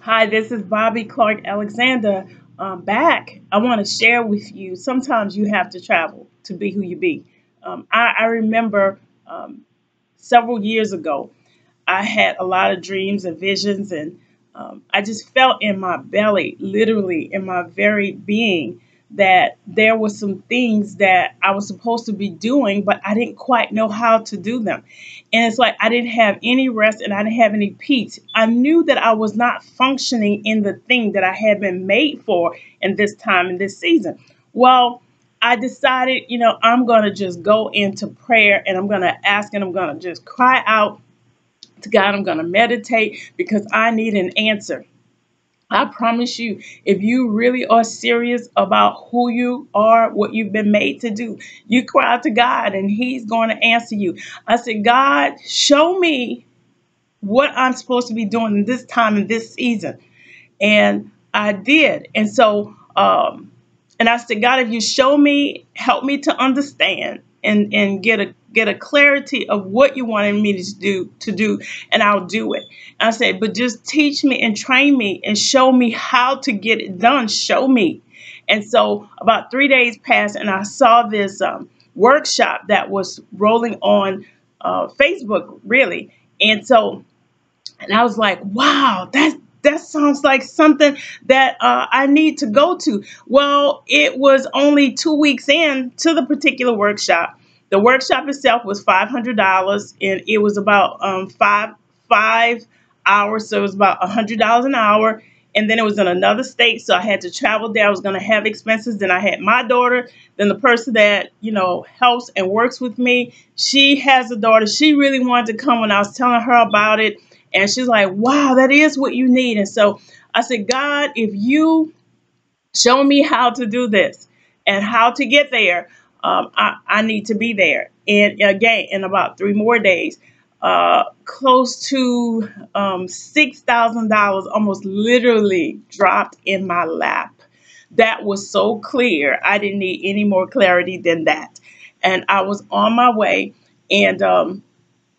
Hi, this is Bobby Clark Alexander. Back. I want to share with you. Sometimes you have to travel to be who you be. I remember several years ago, I had a lot of dreams and visions, and I just felt in my belly, literally in my very being, that there were some things that I was supposed to be doing, but I didn't quite know how to do them. And it's like I didn't have any rest and I didn't have any peace. I knew that I was not functioning in the thing that I had been made for in this time, in this season. Well, I decided, I'm going to just go into prayer and I'm going to ask and I'm going to just cry out to God. I'm going to meditate because I need an answer. I promise you, if you really are serious about who you are, what you've been made to do, you cry out to God and He's going to answer you. I said, God, show me what I'm supposed to be doing in this time, in this season. And I did. And I said, God, if you show me, help me to understand and get a clarity of what you wanted me to do, and I'll do it. And I said, but just teach me and train me and show me how to get it done. Show me. And so about 3 days passed, and I saw this workshop that was rolling on Facebook, really. And I was like, wow, that sounds like something that I need to go to. Well, it was only 2 weeks in to the particular workshop. The workshop itself was $500, and it was about five hours, so it was about $100 an hour. And then it was in another state, so I had to travel there. I was going to have expenses. Then I had my daughter. Then the person that helps and works with me, she has a daughter. She really wanted to come when I was telling her about it. And she's like, wow, that is what you need. And so I said, God, if you show me how to do this and how to get there, I need to be there. And again, in about 3 more days, close to $6,000 almost literally dropped in my lap. That was so clear. I didn't need any more clarity than that. And I was on my way. And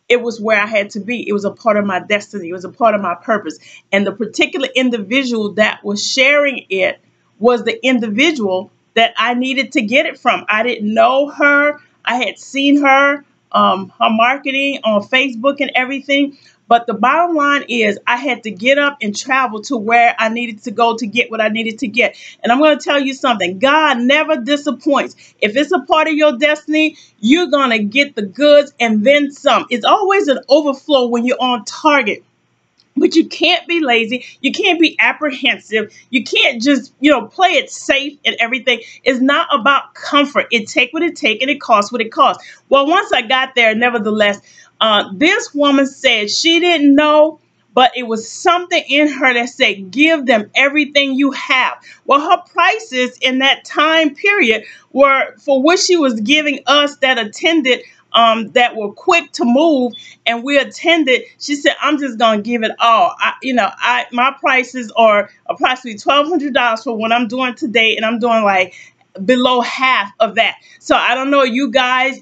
it was where I had to be. It was a part of my destiny. It was a part of my purpose. And the particular individual that was sharing it was the individual that I needed to get it from. I didn't know her. I had seen her marketing on Facebook and everything. But the bottom line is I had to get up and travel to where I needed to go to get what I needed to get. And I'm going to tell you something. God never disappoints. If it's a part of your destiny, you're going to get the goods and then some. It's always an overflow when you're on target. But you can't be lazy. You can't be apprehensive. You can't just, play it safe and everything. It's not about comfort. It take what it take and it costs what it costs. Well, once I got there, nevertheless, this woman said she didn't know, but it was something in her that said, give them everything you have. Well, her prices in that time period were for what she was giving us that attended, that were quick to move, and we attended. She said, I'm just going to give it all. My prices are approximately $1,200 for what I'm doing today, and I'm doing like below half of that. So I don't know, you guys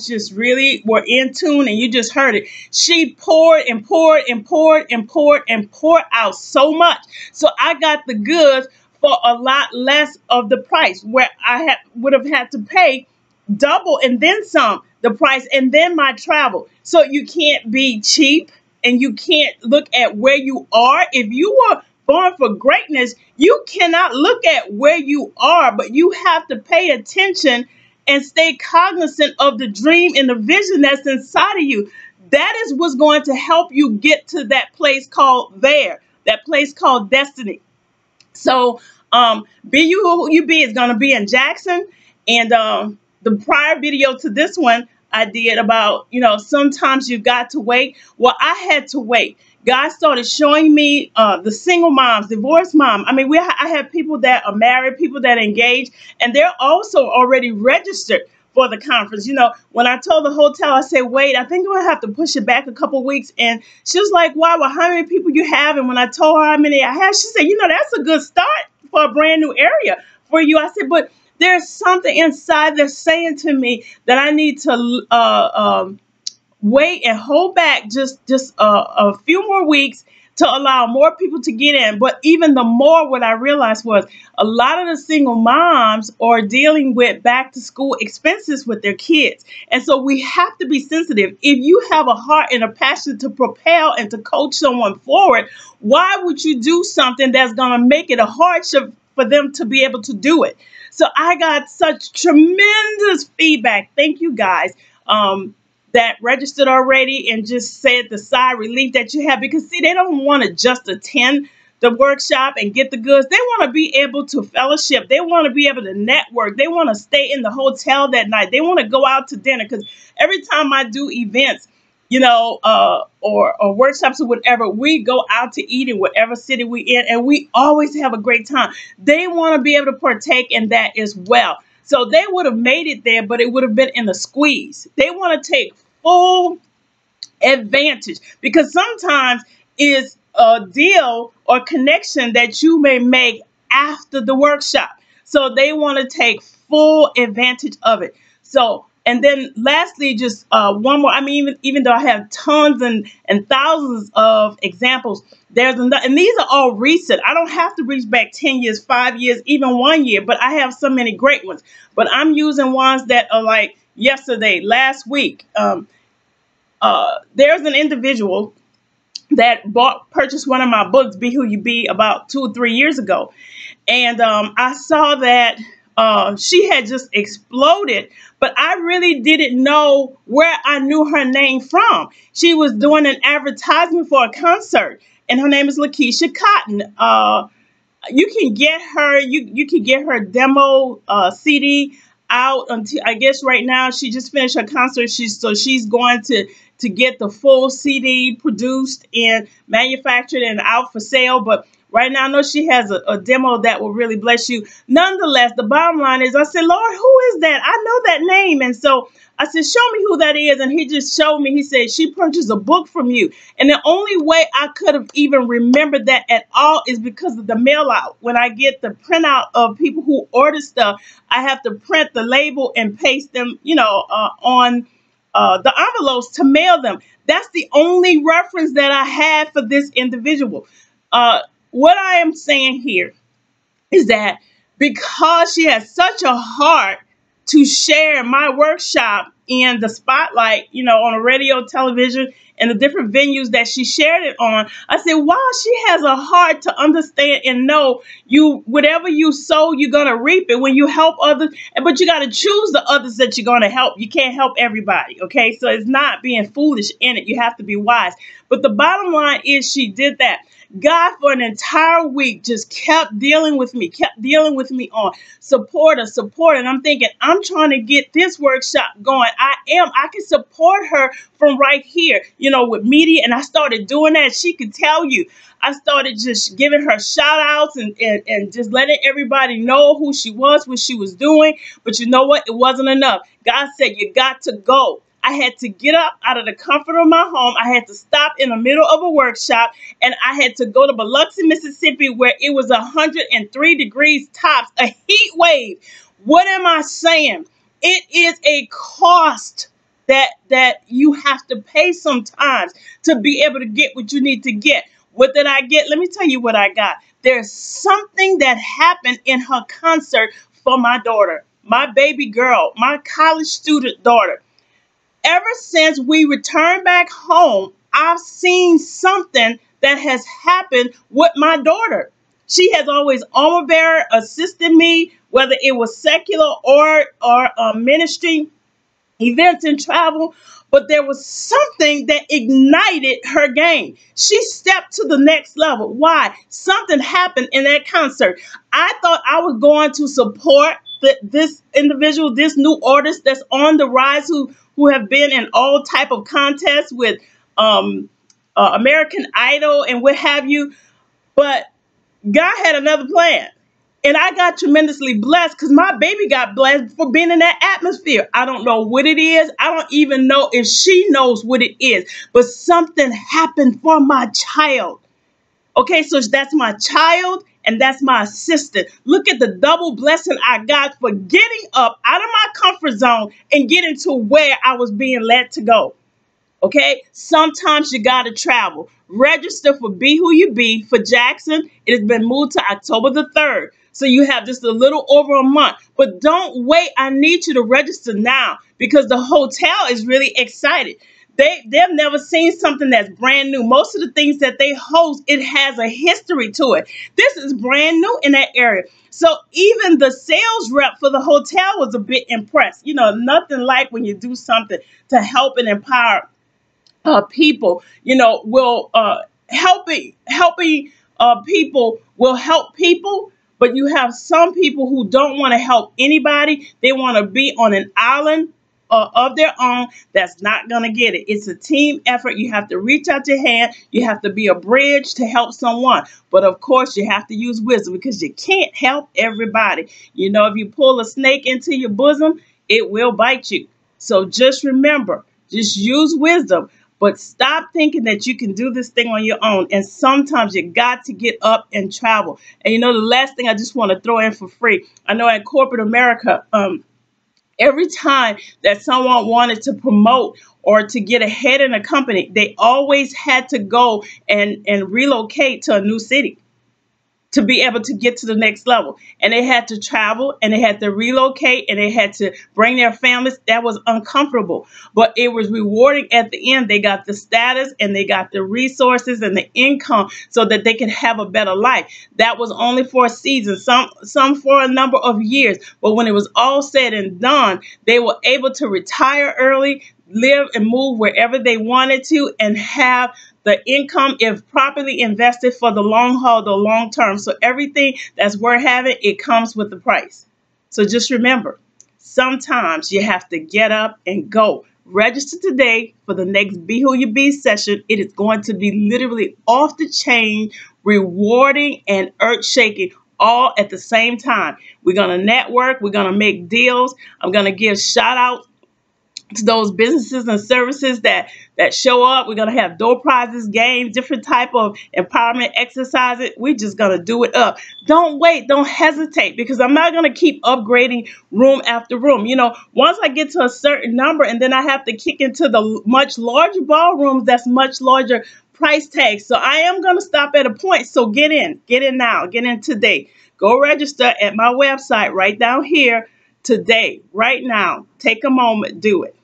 just really were in tune and you just heard it. She poured and poured and poured and poured and poured out so much. So I got the goods for a lot less of the price, where would have had to pay double and then some the price and then my travel. So you can't be cheap and you can't look at where you are. If you were born for greatness, you cannot look at where you are, but you have to pay attention and stay cognizant of the dream and the vision that's inside of you. That is what's going to help you get to that place called that place called destiny. So, Be You Who You Be is going to be in Jackson. And the prior video to this one, I did about, sometimes you got to wait. Well, I had to wait. God started showing me the single moms, divorced mom. I mean, I have people that are married, people that are engaged, and they're also already registered for the conference. When I told the hotel, I said, wait, I think I'm going to have to push it back a couple weeks. And she was like, wow, well, how many people you have? And when I told her how many I have, she said, that's a good start for a brand new area for you. I said, but there's something inside that's saying to me that I need to wait and hold back just a few more weeks to allow more people to get in. But even the more, what I realized was a lot of the single moms are dealing with back to school expenses with their kids. And so we have to be sensitive. If you have a heart and a passion to propel and to coach someone forward, why would you do something that's going to make it a hardship for them to be able to do it? So I got such tremendous feedback. Thank you guys. That registered already and just said the sigh of relief that you have, because see, they don't want to just attend the workshop and get the goods. They want to be able to fellowship. They want to be able to network. They want to stay in the hotel that night. They want to go out to dinner, because every time I do events, or workshops or whatever, we go out to eat in whatever city we in, and we always have a great time. They want to be able to partake in that as well. So they would have made it there, but it would have been in a squeeze. They want to take full advantage, because sometimes it's a deal or connection that you may make after the workshop. So they want to take full advantage of it. So, and then lastly, just one more. I mean, even though I have tons and thousands of examples, there's another, and these are all recent. I don't have to reach back 10 years, 5 years, even 1 year, but I have so many great ones. But I'm using ones that are like yesterday, last week. There's an individual that purchased one of my books, Be Who You Be, about 2 or 3 years ago. And I saw that she had just exploded, but I really didn't know where I knew her name from. She was doing an advertisement for a concert, and her name is Lakeisha Cotton. You can get her, you can get her demo CD out until, I guess right now she just finished her concert. She's going to get the full CD produced and manufactured and out for sale. But right now I know she has a demo that will really bless you. Nonetheless, the bottom line is, I said, Lord, who is that? I know that name. And so I said, show me who that is. And he just showed me. He said, she purchased a book from you. And the only way I could have even remembered that at all is because of the mail out. When I get the printout of people who order stuff, I have to print the label and paste them, on the envelopes to mail them. That's the only reference that I had for this individual. What I am saying here is that because she has such a heart to share my workshop in the spotlight, on a radio, television, and the different venues that she shared it on, I said, wow, she has a heart to understand and know whatever you sow, you're going to reap it when you help others. But you got to choose the others that you're going to help. You can't help everybody. Okay. So it's not being foolish in it. You have to be wise. But the bottom line is she did that. God, for an entire week, just kept dealing with me on support. And I'm thinking, I'm trying to get this workshop going. I can support her from right here, with media. And I started doing that. She could tell you. I started just giving her shout outs and just letting everybody know who she was, what she was doing. But you know what? It wasn't enough. God said, you got to go. I had to get up out of the comfort of my home. I had to stop in the middle of a workshop, and I had to go to Biloxi, Mississippi, where it was 103 degrees tops, a heat wave. What am I saying? It is a cost that you have to pay sometimes to be able to get what you need to get. What did I get? Let me tell you what I got. There's something that happened in her concert for my daughter, my baby girl, my college student daughter. Ever since we returned back home, I've seen something that has happened with my daughter. She has always armor bearer assisted me, whether it was secular or ministry, events and travel. But there was something that ignited her game. She stepped to the next level. Why? Something happened in that concert. I thought I was going to support this individual, this new artist that's on the rise, who have been in all type of contests with American Idol and what have you. But God had another plan. And I got tremendously blessed because my baby got blessed for being in that atmosphere. I don't know what it is. I don't even know if she knows what it is. But something happened for my child. Okay, so that's my child and that's my assistant. Look at the double blessing I got for getting up out of my comfort zone and getting to where I was being led to go. Okay, sometimes you got to travel. Register for Be Who You Be for Jackson. It has been moved to October the 3rd. So you have just a little over a month. But don't wait. I need you to register now because the hotel is really excited. They've never seen something that's brand new. Most of the things that they host, it has a history to it. This is brand new in that area. So even the sales rep for the hotel was a bit impressed. You know, nothing like when you do something to help and empower people. You know, will helping people will help people. But you have some people who don't want to help anybody. They want to be on an island of their own. That's not going to get it. It's a team effort. You have to reach out your hand. You have to be a bridge to help someone. But of course, you have to use wisdom because you can't help everybody. You know, if you pull a snake into your bosom, it will bite you. So just remember, just use wisdom. But stop thinking that you can do this thing on your own. And sometimes you got to get up and travel. And you know, the last thing I just want to throw in for free. I know in corporate America, every time that someone wanted to promote or to get ahead in a company, they always had to go and relocate to a new city to be able to get to the next level. And they had to travel and they had to relocate and they had to bring their families. That was uncomfortable, but it was rewarding at the end. They got the status and they got the resources and the income so that they could have a better life. That was only for a season, some for a number of years. But when it was all said and done, they were able to retire early, live and move wherever they wanted to, and have the income, if properly invested, for the long haul, the long term. So everything that's worth having, it comes with the price. So just remember, sometimes you have to get up and go. Register today for the next Be Who You Be session. It is going to be literally off the chain, rewarding and earth shaking, all at the same time. We're going to network. We're going to make deals. I'm going to give shout out to those businesses and services that show up. We're going to have door prizes, games, different type of empowerment exercises. We're just going to do it up. Don't wait. Don't hesitate, because I'm not going to keep upgrading room after room. You know, once I get to a certain number and then I have to kick into the much larger ballrooms, that's much larger price tags. So I am going to stop at a point. So get in now, get in today. Go register at my website right down here today, right now. Take a moment, do it.